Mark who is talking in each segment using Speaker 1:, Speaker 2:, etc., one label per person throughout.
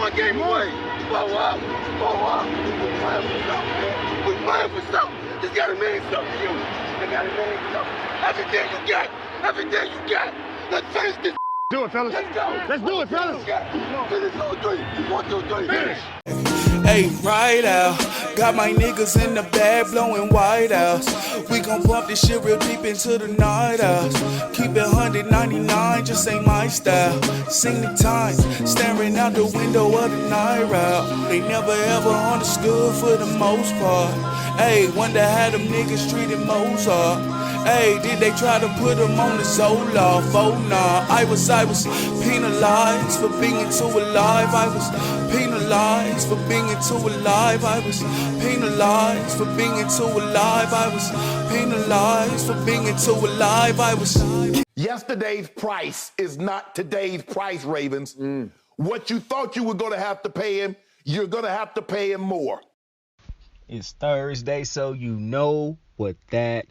Speaker 1: one game away. Blow up. We're playing for something, man. We're playing for something. It's gotta mean something to you. It gotta mean something. Everything you got. Everything you got. Let's finish this.
Speaker 2: Do it, fellas.
Speaker 1: Let's go.
Speaker 2: Let's do it, fellas.
Speaker 1: Finish 2-3. 1, 2, 3. Finish.
Speaker 3: Hey, right out. Got my niggas in the bag blowing white outs. We gon' bump this shit real deep into the night hours. Keep it 199, just ain't my style. Sing the time, staring out the window of the night route. They never ever understood for the most part. Hey, wonder how them niggas treated Mozart. Hey, did they try to put him on the Zoloft? Oh nah, I was penalized for being too alive. I was penalized for being too alive. I was penalized for being too alive. I was penalized for being too alive. I was.
Speaker 4: Yesterday's price is not today's price, Ravens. What you thought you were going to have to pay him, you're going to have to pay him more.
Speaker 5: It's Thursday, so you know what that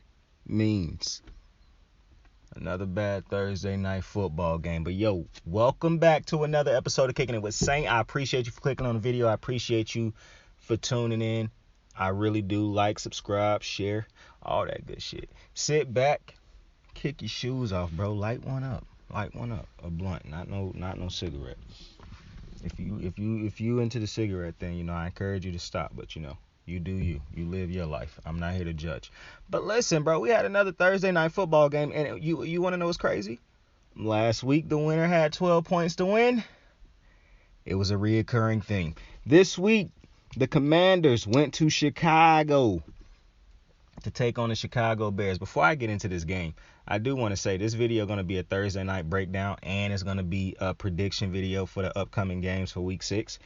Speaker 5: means. Another bad Thursday night football game. But yo, welcome back to another episode of Kicking It with Saint. I appreciate you for clicking on the video. I appreciate you for tuning in. I really do. Like, subscribe, share, all that good shit. Sit back, kick your shoes off, bro. Light one up. A blunt, not no cigarette. If you into the cigarette thing, you know, I encourage you to stop, but you know, you do you live your life. I'm not here to judge. But listen, bro, we had another Thursday night football game, and you want to know what's crazy? Last week, the winner had 12 points to win. It was a reoccurring thing. This week, the Commanders went to Chicago to take on the Chicago Bears. Before I get into this game, I do want to say this video is going to be a Thursday night breakdown, and it's going to be a prediction video for the upcoming games for Week 6.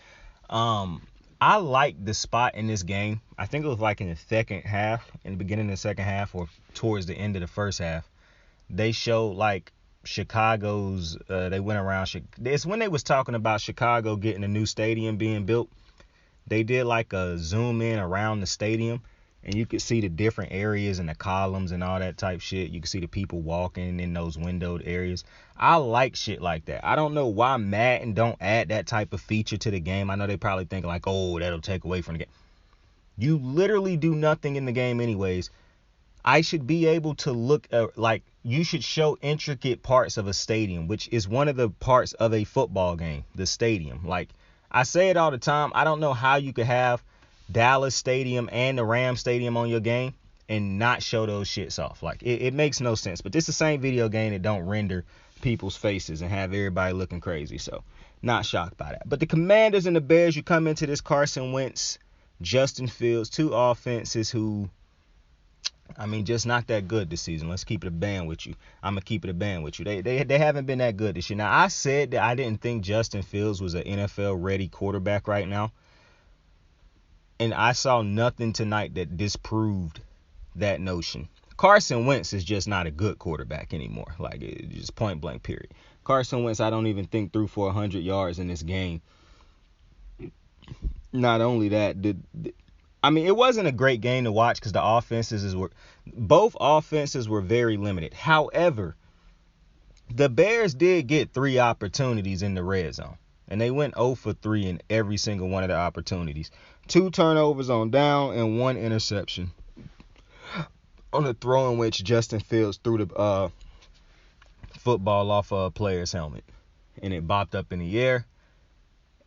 Speaker 5: I like the spot in this game. I think it was like in the second half, in the beginning of the second half, or towards the end of the first half. They showed like Chicago's, they went around. It's when they was talking about Chicago getting a new stadium being built. They did like a zoom in around the stadium, and you could see the different areas and the columns and all that type shit. You could see the people walking in those windowed areas. I like shit like that. I don't know why Madden don't add that type of feature to the game. I know they probably think like, oh, that'll take away from the game. You literally do nothing in the game anyways. I should be able to look like you should show intricate parts of a stadium, which is one of the parts of a football game, the stadium. Like I say it all the time. I don't know how you could have Dallas Stadium and the Rams Stadium on your game and not show those shits off. Like it makes no sense. But this is the same video game that don't render people's faces and have everybody looking crazy. So not shocked by that. But the Commanders and the Bears, you come into this Carson Wentz, Justin Fields, two offenses who, I mean, just not that good this season. Let's keep it a band with you. I'm gonna keep it a band with you. They haven't been that good this year. Now I said that I didn't think Justin Fields was an NFL ready quarterback right now. And I saw nothing tonight that disproved that notion. Carson Wentz is just not a good quarterback anymore. Like, it's just point blank, period. Carson Wentz, I don't even think threw for 100 yards in this game. Not only that, I mean, it wasn't a great game to watch because both offenses were very limited. However, the Bears did get 3 opportunities in the red zone. And they went 0 for 3 in every single one of the opportunities. 2 turnovers on down and 1 interception on a throw in which Justin Fields threw the football off a player's helmet. And it bopped up in the air,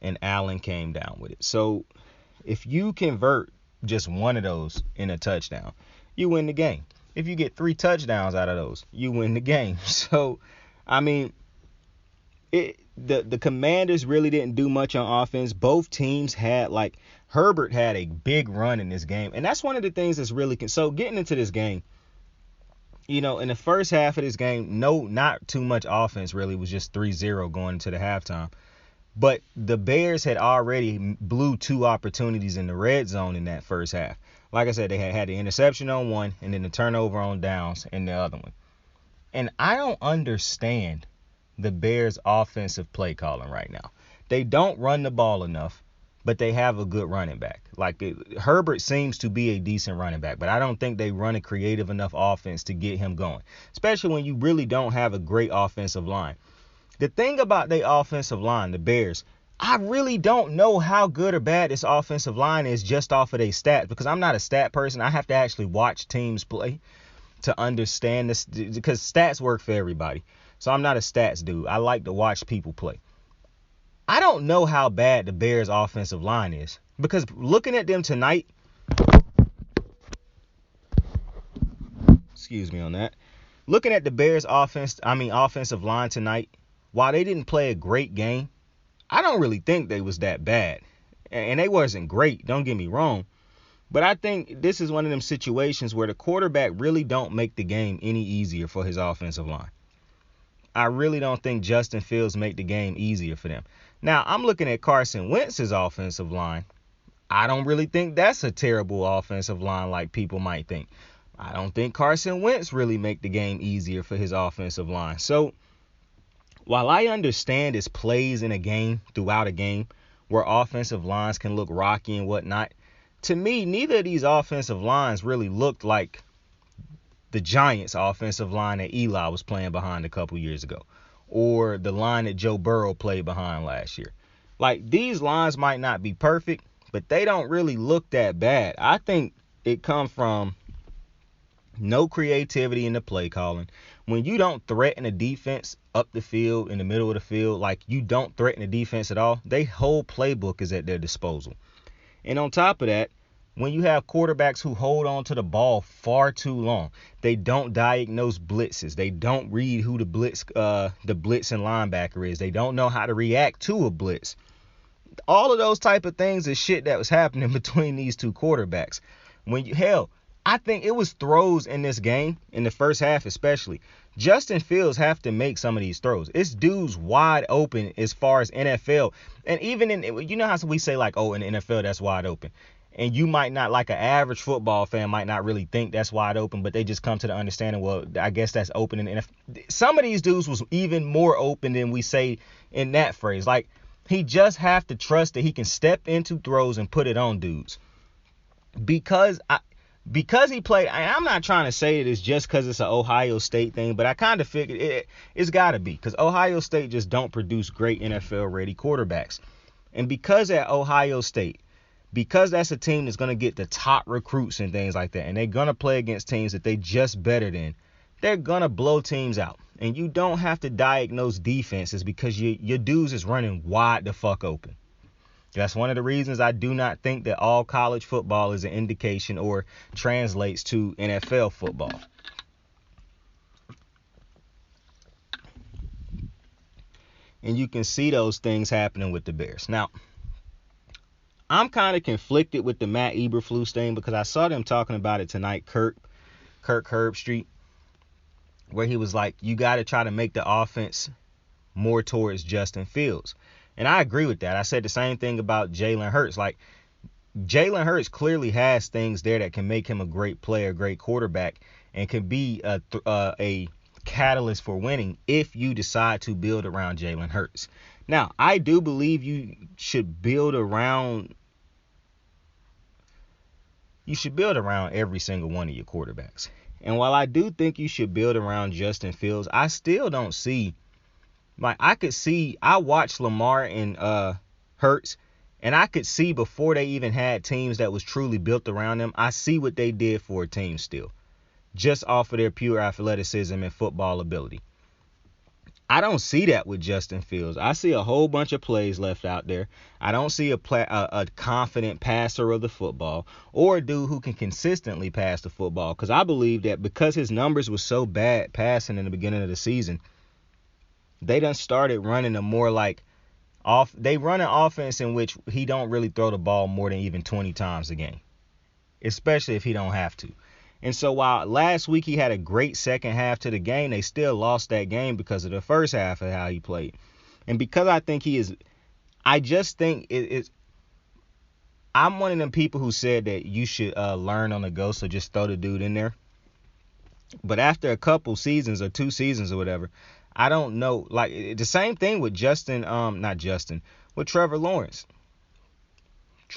Speaker 5: and Allen came down with it. So if you convert just one of those in a touchdown, you win the game. If you get 3 touchdowns out of those, you win the game. So, I mean, the Commanders really didn't do much on offense. Both teams had, like, Herbert had a big run in this game. And that's one of the things that's really, so getting into this game, you know, in the first half of this game, not too much offense really, was just 3-0 going into the halftime. But the Bears had already blew 2 opportunities in the red zone in that first half. Like I said, they had the interception on one and then the turnover on downs in the other one. And I don't understand the Bears' offensive play calling right now. They don't run the ball enough, but they have a good running back. Like, Herbert seems to be a decent running back, but I don't think they run a creative enough offense to get him going, especially when you really don't have a great offensive line. The thing about their offensive line, the Bears, I really don't know how good or bad this offensive line is just off of their stats, because I'm not a stat person. I have to actually watch teams play to understand this, because stats work for everybody. So I'm not a stats dude. I like to watch people play. I don't know how bad the Bears offensive line is, because looking at them tonight, excuse me on that, looking at the Bears offensive line tonight, while they didn't play a great game, I don't really think they was that bad. And they wasn't great, don't get me wrong. But I think this is one of them situations where the quarterback really don't make the game any easier for his offensive line. I really don't think Justin Fields make the game easier for them. Now, I'm looking at Carson Wentz's offensive line. I don't really think that's a terrible offensive line like people might think. I don't think Carson Wentz really make the game easier for his offensive line. So, while I understand his plays in a game, throughout a game, where offensive lines can look rocky and whatnot, to me, neither of these offensive lines really looked like the Giants' offensive line that Eli was playing behind a couple years ago, or the line that Joe Burrow played behind last year. Like, these lines might not be perfect, but they don't really look that bad. I think it comes from no creativity in the play calling. When you don't threaten a defense up the field, in the middle of the field, like you don't threaten the defense at all, their whole playbook is at their disposal. And on top of that, when you have quarterbacks who hold on to the ball far too long, they don't diagnose blitzes. They don't read who the blitzing linebacker is. They don't know how to react to a blitz. All of those type of things is shit that was happening between these two quarterbacks. I think it was throws in this game, in the first half especially. Justin Fields have to make some of these throws. It's dudes wide open as far as NFL. And even you know how we say like, oh, in the NFL, that's wide open. And you might not, like an average football fan, might not really think that's wide open, but they just come to the understanding, well, I guess that's open in the NFL. Some of these dudes was even more open than we say in that phrase. Like, he just have to trust that he can step into throws and put it on dudes. Because he played, I'm not trying to say it is just because it's an Ohio State thing, but I kind of figured it's got to be, because Ohio State just don't produce great NFL-ready quarterbacks. And because at Ohio State, because that's a team that's going to get the top recruits and things like that, and they're going to play against teams that they just better than, they're going to blow teams out. And you don't have to diagnose defenses because your dudes is running wide the fuck open. That's one of the reasons I do not think that all college football is an indication or translates to NFL football. And you can see those things happening with the Bears. Now, I'm kind of conflicted with the Matt Eberflus thing because I saw them talking about it tonight, Kirk Herbstreit, where he was like, you got to try to make the offense more towards Justin Fields. And I agree with that. I said the same thing about Jalen Hurts. Like, Jalen Hurts clearly has things there that can make him a great player, great quarterback, and can be a catalyst for winning if you decide to build around Jalen Hurts. Now, I do believe you should build around every single one of your quarterbacks. And while I do think you should build around Justin Fields, I still don't see, like, I watched Lamar and Hurts, and I could see before they even had teams that was truly built around them, I see what they did for a team still, just off of their pure athleticism and football ability. I don't see that with Justin Fields. I see a whole bunch of plays left out there. I don't see a confident passer of the football or a dude who can consistently pass the football, because I believe that because his numbers were so bad passing in the beginning of the season, they done started running a more like they run an offense in which he don't really throw the ball more than even 20 times a game, especially if he don't have to. And so while last week he had a great second half to the game, they still lost that game because of the first half of how he played. And because I think I just think I'm one of them people who said that you should learn on the go, so just throw the dude in there. But after a couple seasons or 2 seasons or whatever, I don't know. Like, the same thing with with Trevor Lawrence.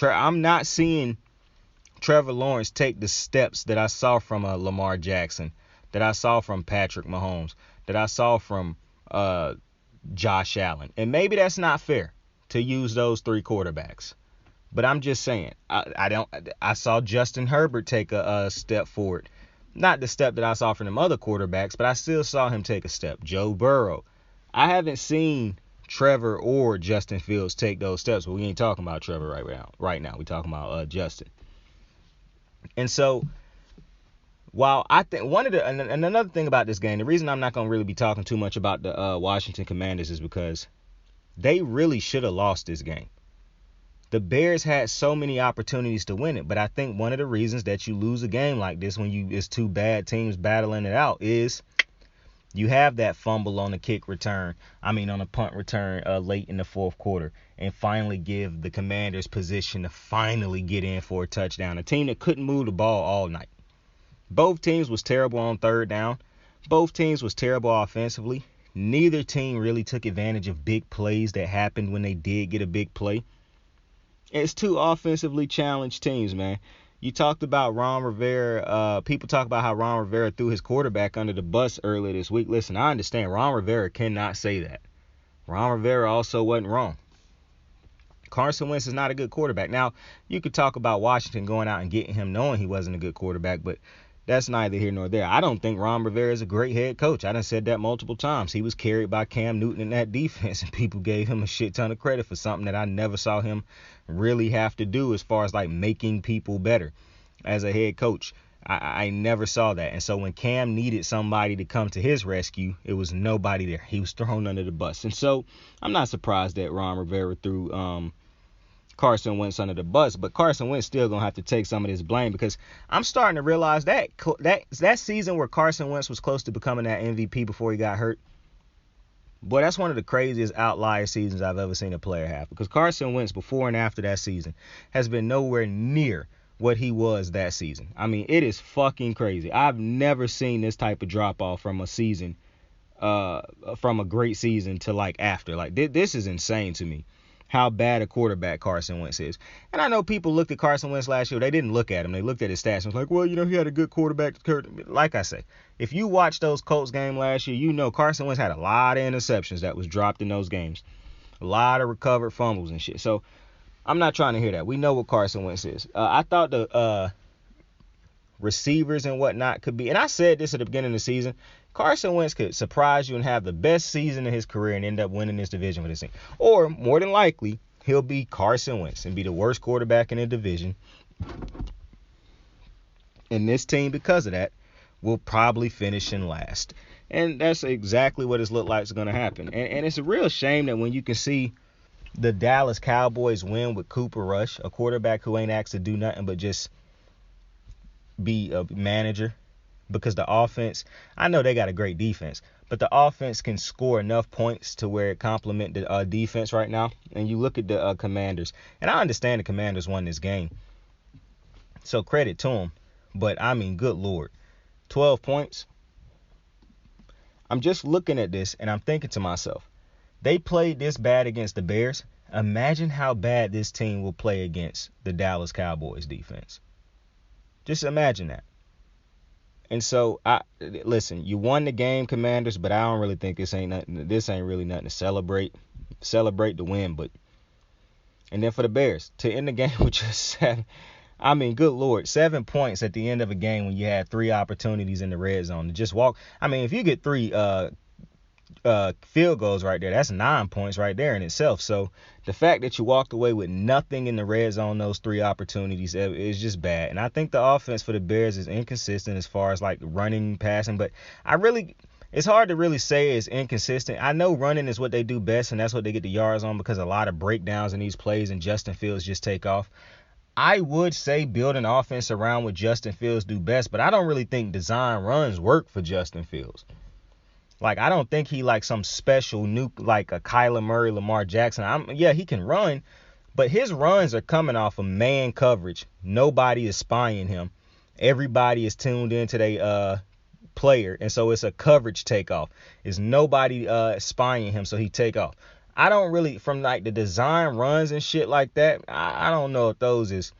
Speaker 5: I'm not seeing Trevor Lawrence take the steps that I saw from Lamar Jackson, that I saw from Patrick Mahomes, that I saw from Josh Allen. And maybe that's not fair, to use those 3 quarterbacks. But I'm just saying, I saw Justin Herbert take a step forward. Not the step that I saw from them other quarterbacks, but I still saw him take a step. Joe Burrow. I haven't seen Trevor or Justin Fields take those steps, but we ain't talking about Trevor right now. We're talking about Justin. And so, while I think and another thing about this game, the reason I'm not going to really be talking too much about the Washington Commanders is because they really should have lost this game. The Bears had so many opportunities to win it, but I think one of the reasons that you lose a game like this when it's 2 bad teams battling it out is you have that fumble on a punt return late in the 4th quarter and finally give the Commanders position to finally get in for a touchdown. A team that couldn't move the ball all night. Both teams was terrible on 3rd down. Both teams was terrible offensively. Neither team really took advantage of big plays that happened when they did get a big play. It's 2 offensively challenged teams, man. You talked about Ron Rivera. People talk about how Ron Rivera threw his quarterback under the bus earlier this week. Listen, I understand. Ron Rivera cannot say that. Ron Rivera also wasn't wrong. Carson Wentz is not a good quarterback. Now, you could talk about Washington going out and getting him knowing he wasn't a good quarterback, but that's neither here nor there. I don't think Ron Rivera is a great head coach. I done said that multiple times. He was carried by Cam Newton in that defense, and people gave him a shit ton of credit for something that I never saw him really have to do as far as like making people better as a head coach. I never saw that. And so when Cam needed somebody to come to his rescue, it was nobody there. He was thrown under the bus. And so I'm not surprised that Ron Rivera threw Carson Wentz under the bus, but Carson Wentz still gonna have to take some of this blame, because I'm starting to realize that season where Carson Wentz was close to becoming that MVP before he got hurt, boy, that's one of the craziest outlier seasons I've ever seen a player have, because Carson Wentz before and after that season has been nowhere near what he was that season. I mean, it is fucking crazy. I've never seen this type of drop off from a season, from a great season to like after. Like this is insane to me, how bad a quarterback Carson Wentz is. And I know people looked at Carson Wentz last year. They didn't look at him. They looked at his stats and was like, well, he had a good quarterback. Like I say, if you watch those Colts game last year, you know Carson Wentz had a lot of interceptions that was dropped in those games. A lot of recovered fumbles and shit. So I'm not trying to hear that. We know what Carson Wentz is. I thought the receivers and whatnot could be, and I said this at the beginning of the season, Carson Wentz could surprise you and have the best season of his career and end up winning this division for this team. Or, more than likely, he'll be Carson Wentz and be the worst quarterback in the division. And this team, because of that, will probably finish in last. And that's exactly what it's looked like is going to happen. And it's a real shame that when you can see the Dallas Cowboys win with Cooper Rush, a quarterback who ain't asked to do nothing but just be a manager, because the offense, I know they got a great defense, but the offense can score enough points to where it complement the defense right now. And you look at the Commanders, and I understand the Commanders won this game, so credit to them, but I mean, good Lord, 12 points. I'm just looking at this and I'm thinking to myself, they played this bad against the Bears. Imagine how bad this team will play against the Dallas Cowboys defense. Just imagine that. And so, listen, you won the game, Commanders, but I don't really think this ain't really nothing to celebrate. Celebrate the win, but. And then for the Bears, to end the game with just 7. I mean, good Lord, 7 points at the end of a game when you had 3 opportunities in the red zone to just walk. I mean, if you get 3 field goals right there, that's 9 points right there in itself. So the fact that you walked away with nothing in the red zone, those 3 opportunities, is just bad. And I think the offense for the Bears is inconsistent as far as like running, passing, but it's hard to really say it's inconsistent. I know running is what they do best, and that's what they get the yards on, because a lot of breakdowns in these plays and Justin Fields just take off. I would say build an offense around what Justin Fields do best, but I don't really think design runs work for Justin Fields. Like, I don't think he like some special nuke like a Kyler Murray, Lamar Jackson. Yeah, he can run, but his runs are coming off of man coverage. Nobody is spying him. Everybody is tuned into their player, and so it's a coverage takeoff. It's nobody spying him, so he take off. I don't really, from like the design runs and shit like that, I don't know if those is.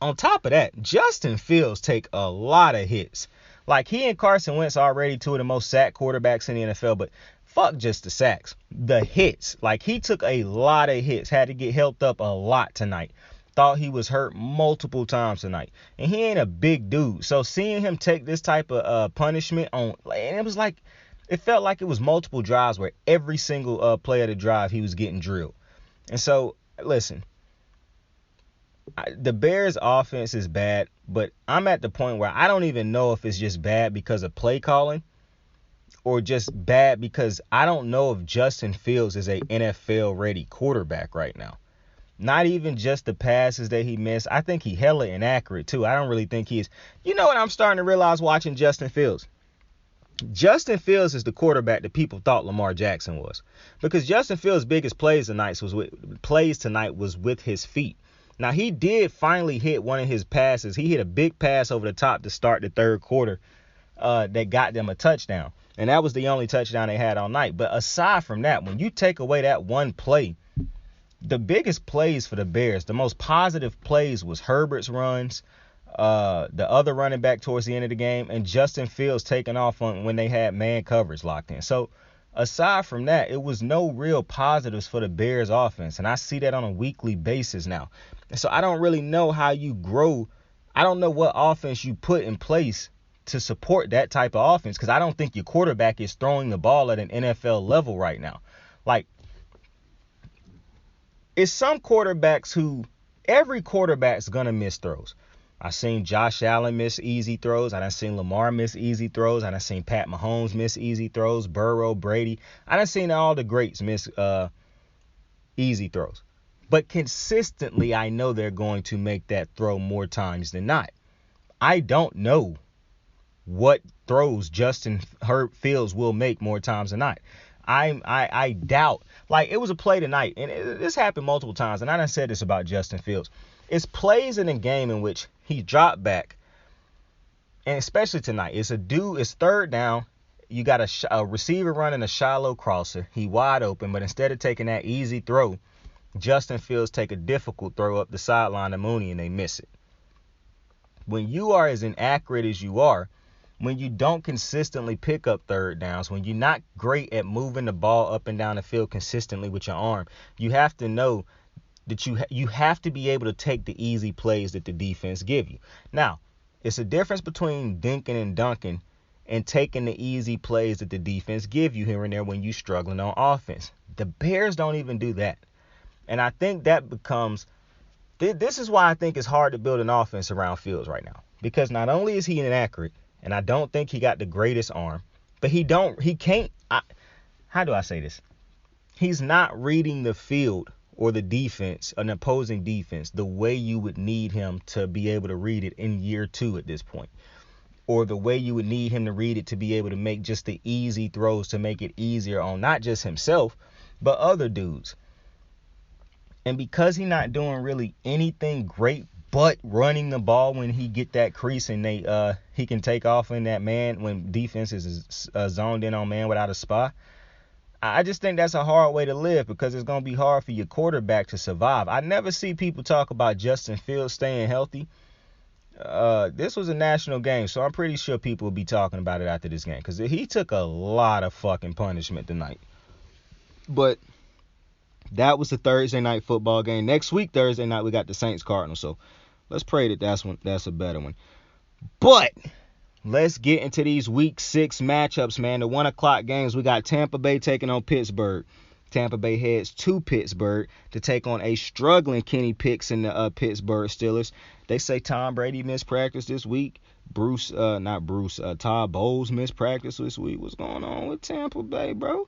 Speaker 5: On top of that, Justin Fields take a lot of hits. Like, he and Carson Wentz are already 2 of the most sacked quarterbacks in the NFL, but fuck just the sacks, the hits. Like, he took a lot of hits, had to get helped up a lot tonight. Thought he was hurt multiple times tonight. And he ain't a big dude. So seeing him take this type of punishment on, and it was like, it felt like it was multiple drives where every single play of the drive he was getting drilled. And so, listen, the Bears' offense is bad, but I'm at the point where I don't even know if it's just bad because of play calling or just bad because I don't know if Justin Fields is a NFL-ready quarterback right now. Not even just the passes that he missed. I think he hella inaccurate, too. I don't really think he is. You know what I'm starting to realize watching Justin Fields? Justin Fields is the quarterback that people thought Lamar Jackson was. Because Justin Fields' biggest plays tonight was with his feet. Now, he did finally hit one of his passes. He hit a big pass over the top to start the third quarter that got them a touchdown. And that was the only touchdown they had all night. But aside from that, when you take away that one play, the biggest plays for the Bears, the most positive plays was Herbert's runs, the other running back towards the end of the game, and Justin Fields taking off on when they had man coverage locked in. So aside from that, it was no real positives for the Bears offense. And I see that on a weekly basis now. And so I don't really know how you grow. I don't know what offense you put in place to support that type of offense, because I don't think your quarterback is throwing the ball at an NFL level right now. Like, it's some quarterbacks who, every quarterback's going to miss throws. I've seen Josh Allen miss easy throws. I done seen Lamar miss easy throws. I done seen Pat Mahomes miss easy throws. Burrow, Brady. I done seen all the greats miss easy throws. But consistently, I know they're going to make that throw more times than not. I don't know what throws Justin Fields will make more times than not. I doubt. Like, it was a play tonight, and this happened multiple times, and I done said this about Justin Fields. It's plays in a game in which he dropped back, and especially tonight, it's third down. You got a receiver running a shallow crosser. He wide open, but instead of taking that easy throw, Justin Fields take a difficult throw up the sideline to Mooney, and they miss it. When you are as inaccurate as you are, when you don't consistently pick up third downs, when you're not great at moving the ball up and down the field consistently with your arm, you have to know that you have to be able to take the easy plays that the defense give you. Now, it's a difference between dinking and dunking and taking the easy plays that the defense give you here and there when you're struggling on offense. The Bears don't even do that. And I think that becomes – this is why I think it's hard to build an offense around Fields right now. Because not only is he inaccurate, and I don't think he got the greatest arm, but how do I say this? He's not reading the field or the defense, an opposing defense, the way you would need him to be able to read it in year 2 at this point. Or the way you would need him to read it to be able to make just the easy throws to make it easier on not just himself, but other dudes. And because he's not doing really anything great but running the ball when he get that crease and he can take off in that man when defense is zoned in on man without a spy, I just think that's a hard way to live because it's going to be hard for your quarterback to survive. I never see people talk about Justin Fields staying healthy. This was a national game, so I'm pretty sure people will be talking about it after this game because he took a lot of fucking punishment tonight. But that was the Thursday night football game. Next week, Thursday night, we got the Saints-Cardinals, so let's pray that that's a better one. But let's get into these Week 6 matchups, man. The 1 o'clock games, we got Tampa Bay taking on Pittsburgh. Tampa Bay heads to Pittsburgh to take on a struggling Kenny Pickett and the Pittsburgh Steelers. They say Tom Brady missed practice this week. Todd Bowles missed practice this week. What's going on with Tampa Bay, bro?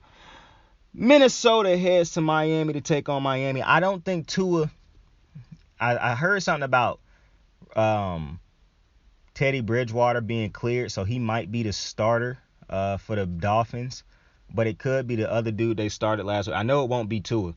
Speaker 5: Minnesota heads to Miami to take on Miami. I don't think Tua. I heard something about Teddy Bridgewater being cleared, so he might be the starter for the Dolphins. But it could be the other dude they started last week. I know it won't be Tua,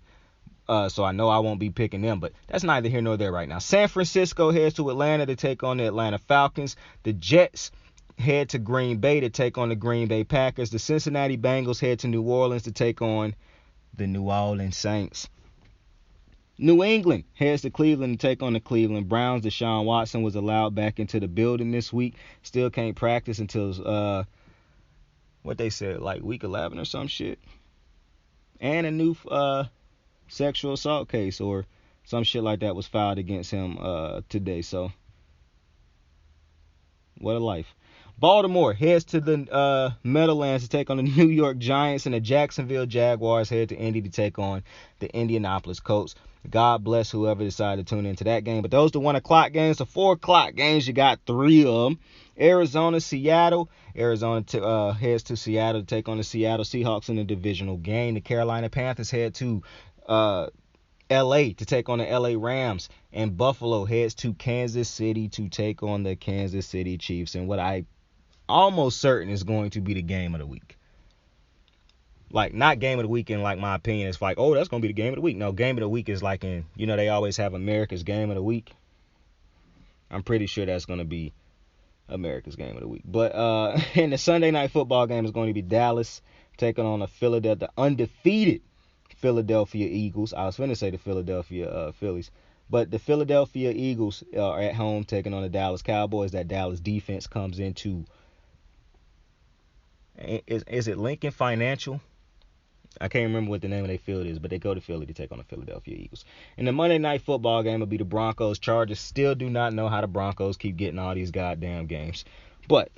Speaker 5: so I know I won't be picking them. But that's neither here nor there right now. San Francisco heads to Atlanta to take on the Atlanta Falcons. The Jets head to Green Bay to take on the Green Bay Packers. The Cincinnati Bengals head to New Orleans to take on the New Orleans Saints. New England heads to Cleveland to take on the Cleveland Browns. Deshaun Watson was allowed back into the building this week. Still can't practice until, what they said, like week 11 or some shit. and a new sexual assault case or some shit like that was filed against him today. So what a life. Baltimore heads to the Meadowlands to take on the New York Giants, and the Jacksonville Jaguars head to Indy to take on the Indianapolis Colts. God bless whoever decided to tune into that game. But those are the 1 o'clock games. The 4 o'clock games, you got 3 of them. Arizona, Seattle. Arizona heads to Seattle to take on the Seattle Seahawks in a divisional game. The Carolina Panthers head to L.A. to take on the L.A. Rams. And Buffalo heads to Kansas City to take on the Kansas City Chiefs. And what I almost certain is going to be the game of the week. Like, not game of the week in, like, my opinion. It's like, oh, that's going to be the game of the week. No, game of the week is like in, you know, they always have America's game of the week. I'm pretty sure that's going to be America's game of the week. But in the Sunday night football game is going to be Dallas taking on the undefeated Philadelphia Eagles. I was going to say the Philadelphia Phillies. But the Philadelphia Eagles are at home taking on the Dallas Cowboys. That Dallas defense comes into, is it Lincoln Financial? I can't remember what the name of their field is, but they go to Philly to take on the Philadelphia Eagles. And the Monday night football game will be the Broncos Chargers. Still do not know how the Broncos keep getting all these goddamn games. But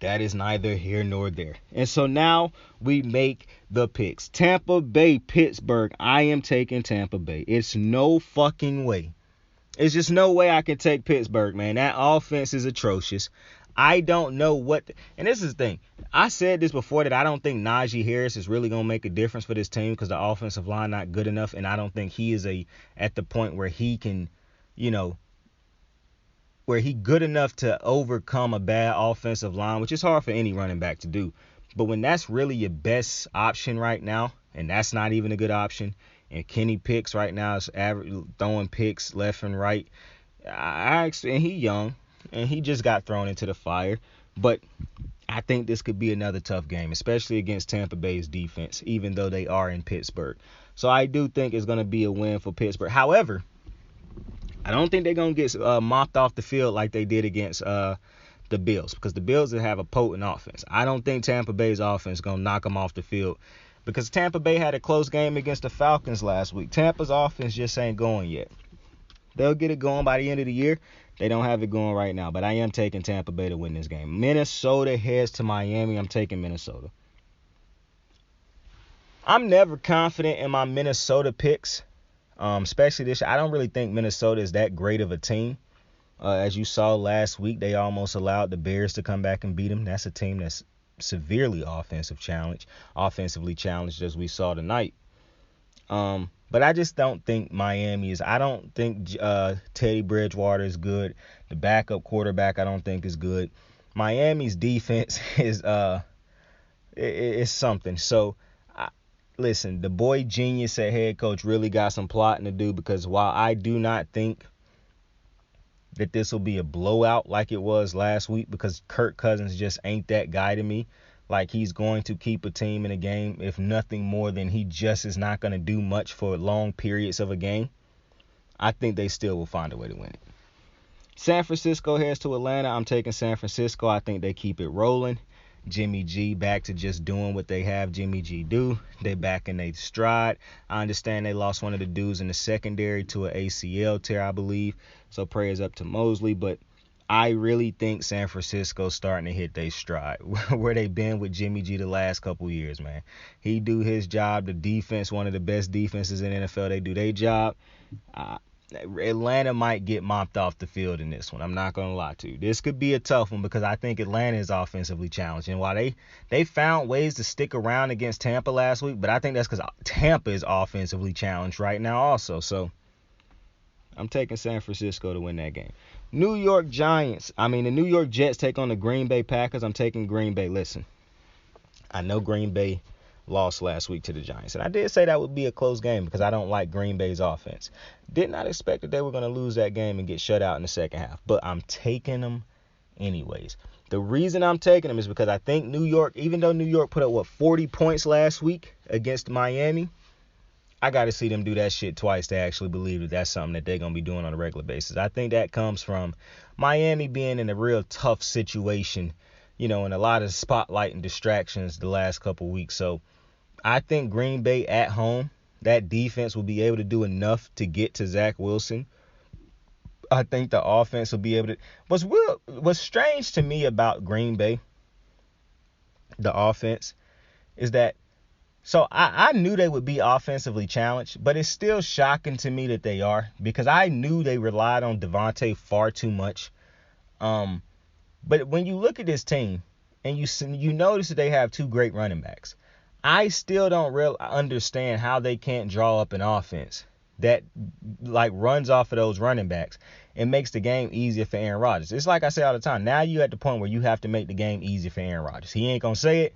Speaker 5: that is neither here nor there. And so now we make the picks. Tampa Bay, Pittsburgh. I am taking Tampa Bay. It's no fucking way. It's just no way I can take Pittsburgh, man. That offense is atrocious. I don't know what, and this is the thing. I said this before that I don't think Najee Harris is really going to make a difference for this team because the offensive line not good enough, and I don't think he is at the point where he can, where he good enough to overcome a bad offensive line, which is hard for any running back to do. But when that's really your best option right now, and that's not even a good option, and Kenny Pickett right now is throwing picks left and right, and he young. And he just got thrown into the fire. But I think this could be another tough game, especially against Tampa Bay's defense, even though they are in Pittsburgh. So I do think it's going to be a win for Pittsburgh. However, I don't think they're going to get mopped off the field like they did against the Bills, because the Bills have a potent offense. I don't think Tampa Bay's offense is going to knock them off the field, because Tampa Bay had a close game against the Falcons last week. Tampa's offense just ain't going yet. They'll get it going by the end of the year. They don't have it going right now, but I am taking Tampa Bay to win this game. Minnesota heads to Miami. I'm taking Minnesota. I'm never confident in my Minnesota picks, especially this year. I don't really think Minnesota is that great of a team. As you saw last week, they almost allowed the Bears to come back and beat them. That's a team that's severely offensively challenged, as we saw tonight. But I just don't think Miami is. I don't think Teddy Bridgewater is good. The backup quarterback I don't think is good. Miami's defense is something. So, listen, the boy genius at head coach really got some plotting to do, because while I do not think that this will be a blowout like it was last week, because Kirk Cousins just ain't that guy to me. Like, he's going to keep a team in a game, if nothing more than he just is not going to do much for long periods of a game. I think they still will find a way to win it. San Francisco heads to Atlanta. I'm taking San Francisco. I think they keep it rolling. Jimmy G back to just doing what they have Jimmy G do. They back in their stride. I understand they lost one of the dudes in the secondary to an ACL tear, I believe. So prayers up to Mosley. But I really think San Francisco's starting to hit their stride, where they've been with Jimmy G the last couple years, man. He do his job. The defense, one of the best defenses in the NFL, they do their job. Atlanta might get mopped off the field in this one. I'm not going to lie to you. This could be a tough one, because I think Atlanta is offensively challenged. And while they found ways to stick around against Tampa last week, but I think that's because Tampa is offensively challenged right now also. So I'm taking San Francisco to win that game. The New York Jets take on the Green Bay Packers. I'm taking Green Bay. Listen, I know Green Bay lost last week to the Giants, and I did say that would be a close game because I don't like Green Bay's offense. Did not expect that they were going to lose that game and get shut out in the second half, but I'm taking them anyways. The reason I'm taking them is because I think New York, even though New York put up, 40 points last week against Miami, I got to see them do that shit twice to actually believe that that's something that they're going to be doing on a regular basis. I think that comes from Miami being in a real tough situation, and a lot of spotlight and distractions the last couple weeks. So I think Green Bay at home, that defense will be able to do enough to get to Zach Wilson. I think the offense will be able to. What's strange to me about Green Bay, the offense, is that, so I knew they would be offensively challenged, but it's still shocking to me that they are, because I knew they relied on Devontae far too much. But when you look at this team and you notice that they have two great running backs, I still don't really understand how they can't draw up an offense that like runs off of those running backs and makes the game easier for Aaron Rodgers. It's like I say all the time. Now you at the point where you have to make the game easier for Aaron Rodgers. He ain't gonna say it,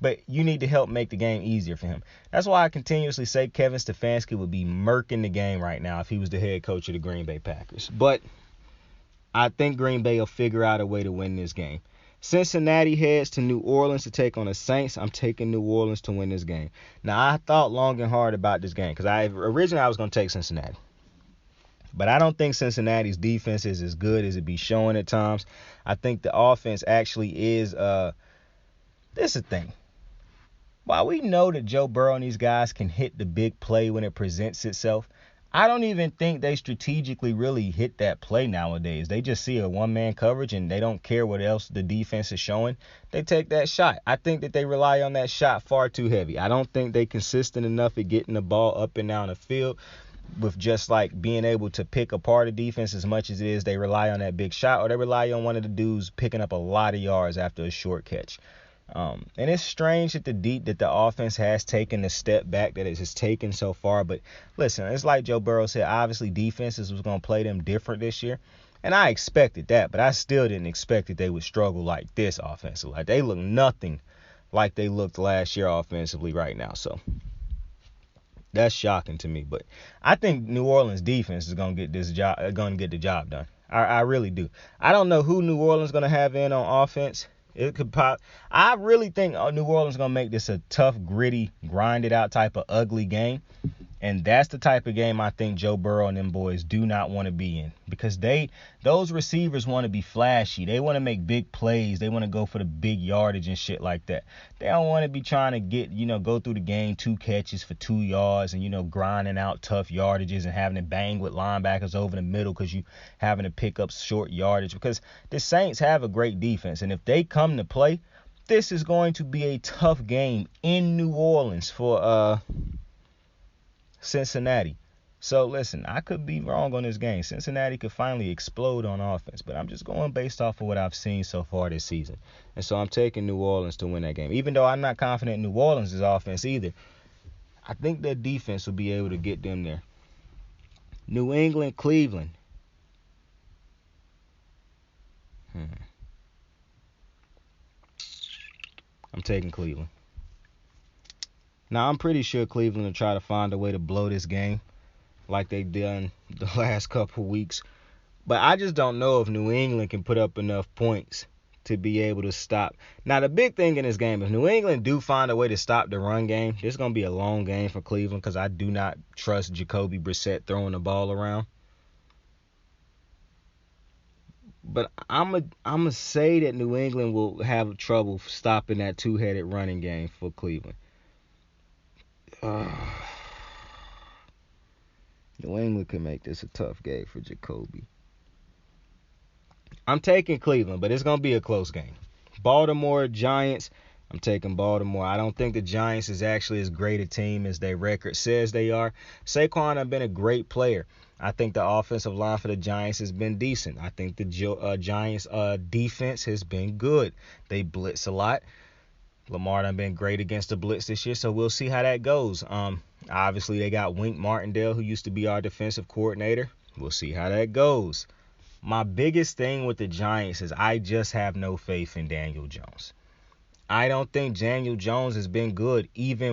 Speaker 5: but you need to help make the game easier for him. That's why I continuously say Kevin Stefanski would be murking the game right now if he was the head coach of the Green Bay Packers. But I think Green Bay will figure out a way to win this game. Cincinnati heads to New Orleans to take on the Saints. I'm taking New Orleans to win this game. Now, I thought long and hard about this game because originally I was going to take Cincinnati. But I don't think Cincinnati's defense is as good as it be showing at times. I think the offense actually is this is the thing. While we know that Joe Burrow and these guys can hit the big play when it presents itself, I don't even think they strategically really hit that play nowadays. They just see a one-man coverage and they don't care what else the defense is showing. They take that shot. I think that they rely on that shot far too heavy. I don't think they consistent enough at getting the ball up and down the field with just like being able to pick apart a defense as much as it is they rely on that big shot, or they rely on one of the dudes picking up a lot of yards after a short catch. And it's strange that the offense has taken the step back that it has taken so far. But listen, it's like Joe Burrow said, obviously defenses was going to play them different this year. And I expected that, but I still didn't expect that they would struggle like this offensively. Like they look nothing like they looked last year offensively right now. So that's shocking to me. But I think New Orleans defense is going to get the job done. I really do. I don't know who New Orleans is going to have in on offense. It could pop. I really think New Orleans is going to make this a tough, gritty, grinded out type of ugly game. And that's the type of game I think Joe Burrow and them boys do not want to be in, because those receivers want to be flashy. They want to make big plays. They want to go for the big yardage and shit like that. They don't want to be trying to get, go through the game 2 catches for 2 yards and, grinding out tough yardages and having to bang with linebackers over the middle because you having to pick up short yardage, because the Saints have a great defense. And if they come to play, this is going to be a tough game in New Orleans for Cincinnati. So listen, I could be wrong on this game. Cincinnati could finally explode on offense, but I'm just going based off of what I've seen so far this season. And so I'm taking New Orleans to win that game. Even though I'm not confident in New Orleans' offense either, I think their defense will be able to get them there. New England, Cleveland. I'm taking Cleveland. Now, I'm pretty sure Cleveland will try to find a way to blow this game like they've done the last couple weeks. But I just don't know if New England can put up enough points to be able to stop. Now, the big thing in this game, if New England do find a way to stop the run game, this is going to be a long game for Cleveland because I do not trust Jacoby Brissett throwing the ball around. But I'm going to say that New England will have trouble stopping that two-headed running game for Cleveland. New England could make this a tough game for Jacoby. I'm taking Cleveland, but it's going to be a close game. Baltimore Giants, I'm taking Baltimore. I don't think the Giants is actually as great a team as their record says they are. Saquon has been a great player. I think the offensive line for the Giants has been decent. I think the Giants' defense has been good. They blitz a lot. Lamar done been great against the blitz this year, so we'll see how that goes. Obviously, they got Wink Martindale, who used to be our defensive coordinator. We'll see how that goes. My biggest thing with the Giants is I just have no faith in Daniel Jones. I don't think Daniel Jones has been good.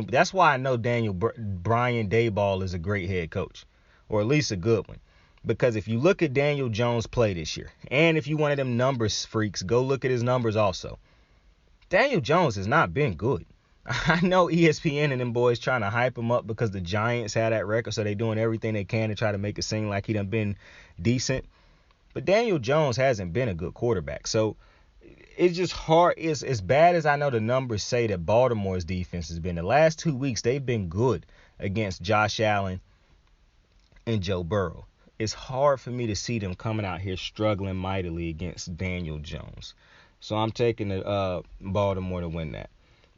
Speaker 5: That's why I know Brian Daboll is a great head coach, or at least a good one. Because if you look at Daniel Jones play this year, and if you one of them numbers freaks, go look at his numbers also. Daniel Jones has not been good. I know ESPN and them boys trying to hype him up because the Giants had that record, so they're doing everything they can to try to make it seem like he done been decent. But Daniel Jones hasn't been a good quarterback. So it's just hard. It's as bad as I know the numbers say that Baltimore's defense has been. The last 2 weeks, they've been good against Josh Allen and Joe Burrow. It's hard for me to see them coming out here struggling mightily against Daniel Jones. So I'm taking Baltimore to win that.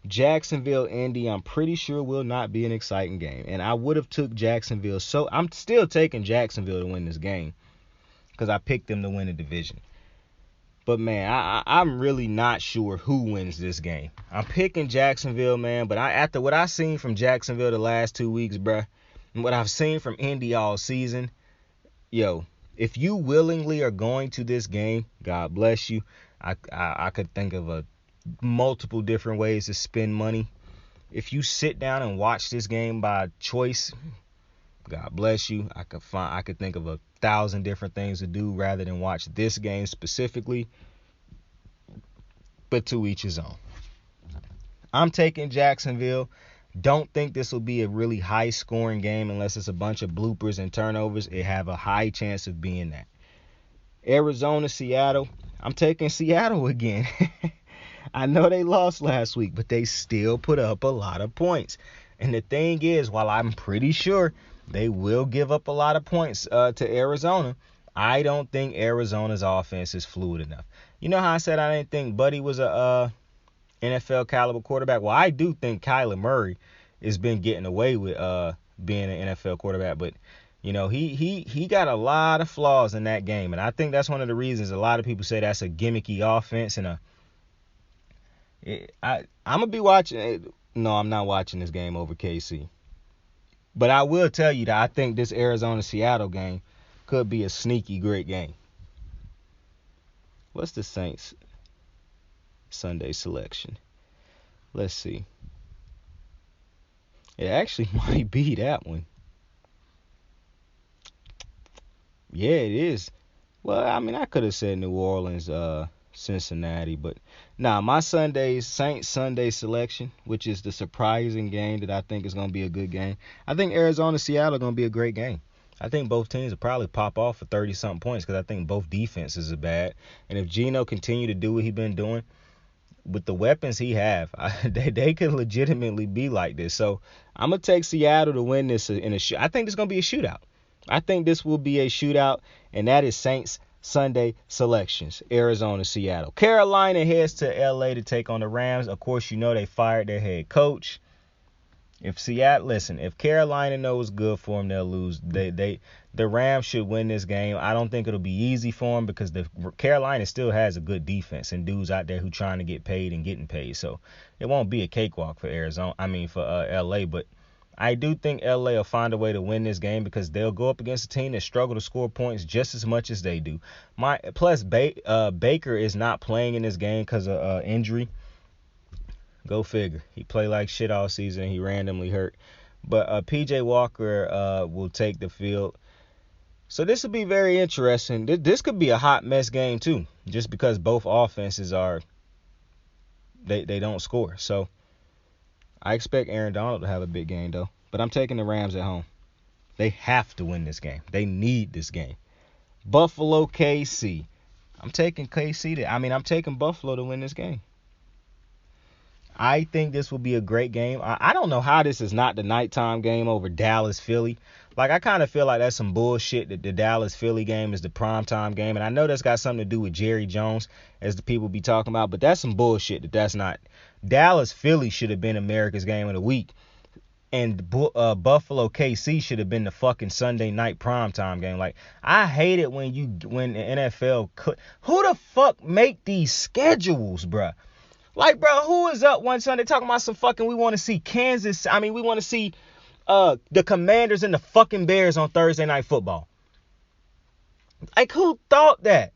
Speaker 5: Jacksonville, Indy, I'm pretty sure will not be an exciting game. And I would have took Jacksonville. So I'm still taking Jacksonville to win this game because I picked them to win the division. But, man, I'm really not sure who wins this game. I'm picking Jacksonville, man. But after what I've seen from Jacksonville the last 2 weeks, bruh, and what I've seen from Indy all season, yo, if you willingly are going to this game, God bless you. I could think of multiple different ways to spend money. If you sit down and watch this game by choice, God bless you. I could think of 1,000 different things to do rather than watch this game specifically. But to each his own. I'm taking Jacksonville. Don't think this will be a really high scoring game unless it's a bunch of bloopers and turnovers. It have a high chance of being that. Arizona, Seattle. I'm taking Seattle again. I know they lost last week, but they still put up a lot of points. And the thing is, while I'm pretty sure they will give up a lot of points to Arizona, I don't think Arizona's offense is fluid enough. You know how I said I didn't think Buddy was a NFL caliber quarterback? Well, I do think Kyler Murray has been getting away with being an NFL quarterback, but you know, he got a lot of flaws in that game, and I think that's one of the reasons a lot of people say that's a gimmicky offense. And I'm gonna be watching. No, I'm not watching this game over KC, but I will tell you that I think this Arizona-Seattle game could be a sneaky great game. What's the Saints Sunday selection? Let's see. It actually might be that one. Yeah, it is. Well, I mean, I could have said New Orleans, Cincinnati, but my Saints Sunday selection, which is the surprising game that I think is going to be a good game. I think Arizona-Seattle are going to be a great game. I think both teams will probably pop off for 30-something points because I think both defenses are bad. And if Geno continue to do what he's been doing with the weapons he have, they could legitimately be like this. So I'm going to take Seattle to win this in a I think this is going to be a shootout. I think this will be a shootout, and that is Saints Sunday selections, Arizona, Seattle. Carolina heads to L.A. to take on the Rams. Of course, you know they fired their head coach. If Carolina knows good for them, they'll lose. The Rams should win this game. I don't think it'll be easy for them because Carolina still has a good defense and dudes out there who trying to get paid and getting paid. So it won't be a cakewalk for L.A., but I do think L.A. will find a way to win this game because they'll go up against a team that struggle to score points just as much as they do. Plus, Baker is not playing in this game because of injury. Go figure. He played like shit all season. He randomly hurt. But P.J. Walker will take the field. So this will be very interesting. This could be a hot mess game too, just because both offenses they don't score. So I expect Aaron Donald to have a big game, though. But I'm taking the Rams at home. They have to win this game. They need this game. Buffalo, KC. I'm taking I'm taking Buffalo to win this game. I think this will be a great game. I don't know how this is not the nighttime game over Dallas-Philly. Like, I kind of feel like that's some bullshit that the Dallas-Philly game is the primetime game. And I know that's got something to do with Jerry Jones, as the people be talking about. But that's some bullshit that's not. Dallas-Philly should have been America's game of the week. And Buffalo KC should have been the fucking Sunday night primetime game. Like, I hate it when the NFL who the fuck make these schedules, bruh? Like, bro, who is up one Sunday talking about some fucking we want to see we want to see the Commanders and the fucking Bears on Thursday Night Football. Like, who thought that?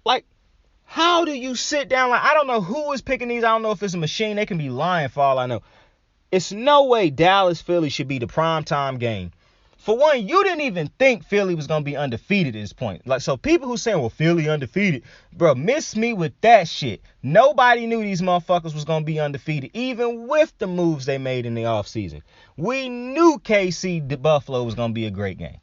Speaker 5: Like, how do you sit down? Like, I don't know who is picking these. I don't know if it's a machine. They can be lying for all I know. It's no way Dallas-Philly should be the primetime game. For one, you didn't even think Philly was going to be undefeated at this point. Like, so people who saying, well, Philly undefeated, bro, miss me with that shit. Nobody knew these motherfuckers was going to be undefeated, even with the moves they made in the offseason. We knew KC Buffalo was going to be a great game.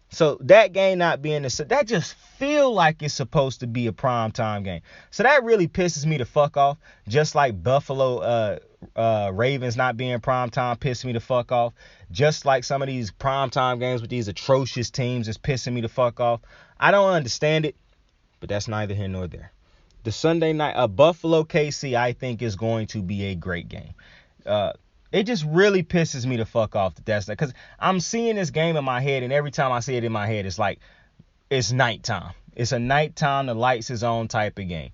Speaker 5: So that game not being that just feel like it's supposed to be a primetime game. So that really pisses me the fuck off. Just like Buffalo Ravens not being primetime pisses me the fuck off. Just like some of these primetime games with these atrocious teams is pissing me the fuck off. I don't understand it, but that's neither here nor there. The Sunday night Buffalo KC, I think, is going to be a great game. It just really pisses me the fuck off that's because I'm seeing this game in my head, and every time I see it in my head, it's like it's nighttime. It's a nighttime, the lights is on type of game.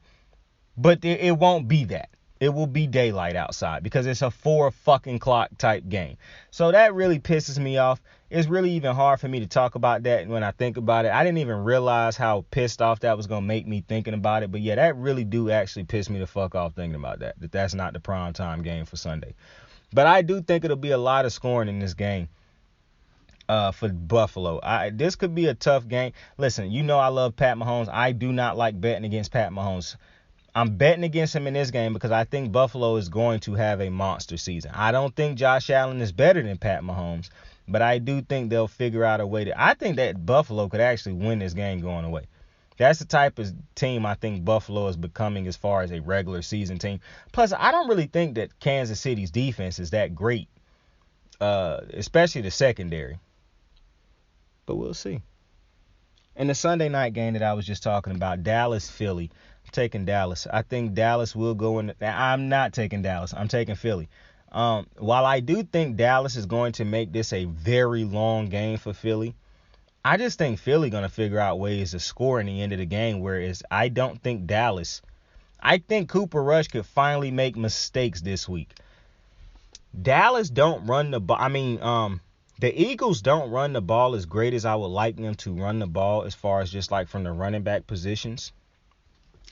Speaker 5: But it won't be that. It will be daylight outside because it's a 4 fucking clock type game. So that really pisses me off. It's really even hard for me to talk about that when I think about it. I didn't even realize how pissed off that was going to make me thinking about it. But yeah, that really do actually piss me the fuck off thinking about that that's not the primetime game for Sunday. But I do think it'll be a lot of scoring in this game for Buffalo. This could be a tough game. Listen, you know I love Pat Mahomes. I do not like betting against Pat Mahomes. I'm betting against him in this game because I think Buffalo is going to have a monster season. I don't think Josh Allen is better than Pat Mahomes, but I do think they'll figure out a way I think that Buffalo could actually win this game going away. That's the type of team I think Buffalo is becoming as far as a regular season team. Plus, I don't really think that Kansas City's defense is that great, especially the secondary. But we'll see. And the Sunday night game that I was just talking about, Dallas-Philly. I'm taking Dallas. I think Dallas will go in. I'm not taking Dallas. I'm taking Philly. While I do think Dallas is going to make this a very long game for Philly, I just think Philly going to figure out ways to score in the end of the game, whereas I don't think Dallas. I think Cooper Rush could finally make mistakes this week. Dallas don't run the ball. The Eagles don't run the ball as great as I would like them to run the ball as far as just like from the running back positions.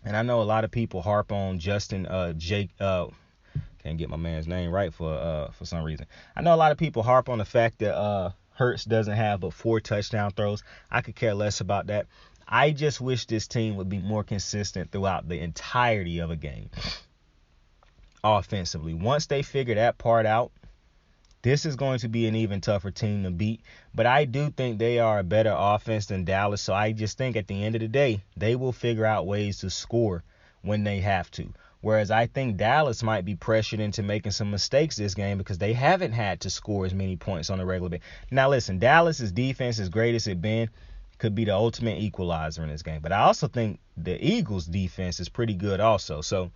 Speaker 5: And I know a lot of people harp on Justin can't get my man's name right for some reason. I know a lot of people harp on the fact that Hurts doesn't have but 4 touchdown throws. I could care less about that. I just wish this team would be more consistent throughout the entirety of a game offensively. Once they figure that part out, this is going to be an even tougher team to beat. But I do think they are a better offense than Dallas. So I just think at the end of the day, they will figure out ways to score when they have to. Whereas I think Dallas might be pressured into making some mistakes this game because they haven't had to score as many points on a regular basis. Now, listen, Dallas's defense, as great as it been, could be the ultimate equalizer in this game. But I also think the Eagles' defense is pretty good also. So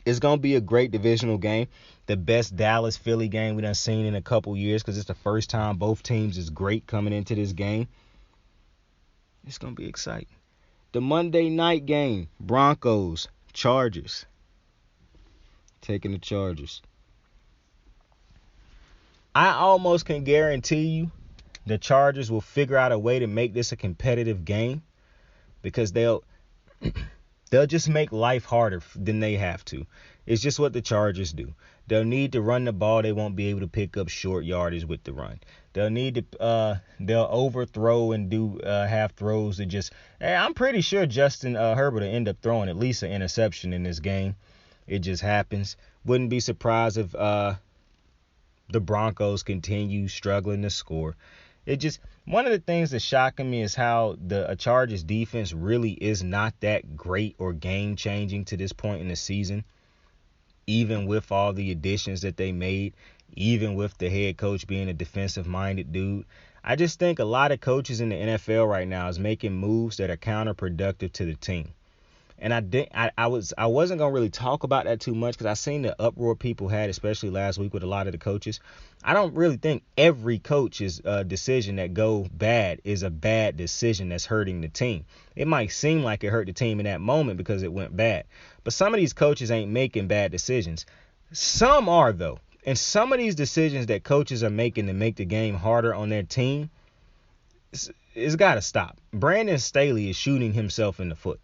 Speaker 5: it's going to be a great divisional game. The best Dallas-Philly game we done seen in a couple years because it's the first time both teams is great coming into this game. It's going to be exciting. The Monday night game, Broncos, Chargers. Taking the Chargers. I almost can guarantee you the Chargers will figure out a way to make this a competitive game because they'll just make life harder than they have to. It's just what the Chargers do. They'll need to run the ball. They won't be able to pick up short yardage with the run. They'll need to they'll overthrow and do have throws that just. I'm pretty sure Justin Herbert will end up throwing at least an interception in this game. It just happens. Wouldn't be surprised if the Broncos continue struggling to score. It just one of the things that's shocking me is how the Chargers defense really is not that great or game changing to this point in the season. Even with all the additions that they made, even with the head coach being a defensive-minded dude. I just think a lot of coaches in the NFL right now is making moves that are counterproductive to the team. And I wasn't going to really talk about that too much because I seen the uproar people had, especially last week with a lot of the coaches. I don't really think every coach's decision that go bad is a bad decision that's hurting the team. It might seem like it hurt the team in that moment because it went bad. But some of these coaches ain't making bad decisions. Some are, though. And some of these decisions that coaches are making to make the game harder on their team, it's got to stop. Brandon Staley is shooting himself in the foot.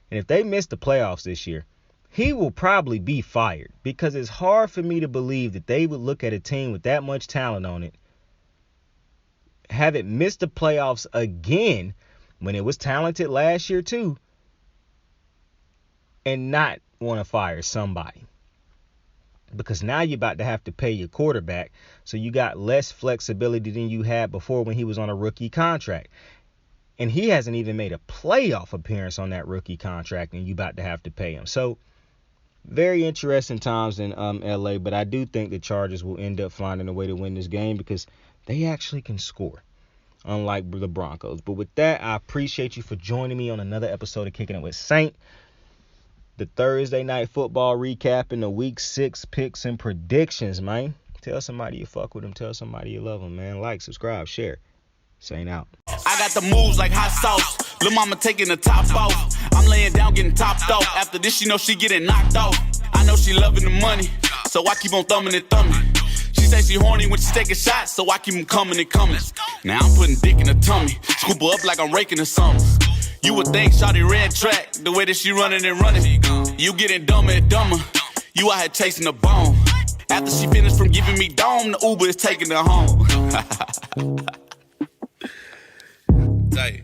Speaker 5: And if they miss the playoffs this year, he will probably be fired because it's hard for me to believe that they would look at a team with that much talent on it, have it miss the playoffs again when it was talented last year too, and not want to fire somebody. because now you're about to have to pay your quarterback. So you got less flexibility than you had before when he was on a rookie contract. And he hasn't even made a playoff appearance on that rookie contract, and you about to have to pay him. So very interesting times in LA, but I do think the Chargers will end up finding a way to win this game because they actually can score, unlike the Broncos. But with that, I appreciate you for joining me on another episode of Kicking It with Saint. The Thursday night football recap and the week 6 picks and predictions, man. Tell somebody you fuck with them. Tell somebody you love them, man. Like, subscribe, share. Saint out.
Speaker 2: I got the moves like hot sauce. Lil' mama taking the top off. I'm laying down getting topped off. After this, she know she getting knocked off. I know she loving the money, so I keep on thumbing and thumbing. She say she horny when she taking shots, so I keep them coming and coming. Now I'm putting dick in her tummy. Scoop her up like I'm raking her something. You would think shawty red track, the way that she running and running. You getting dumber and dumber. You out here chasing the bone. After she finished from giving me dome, the Uber is taking her home. Tight.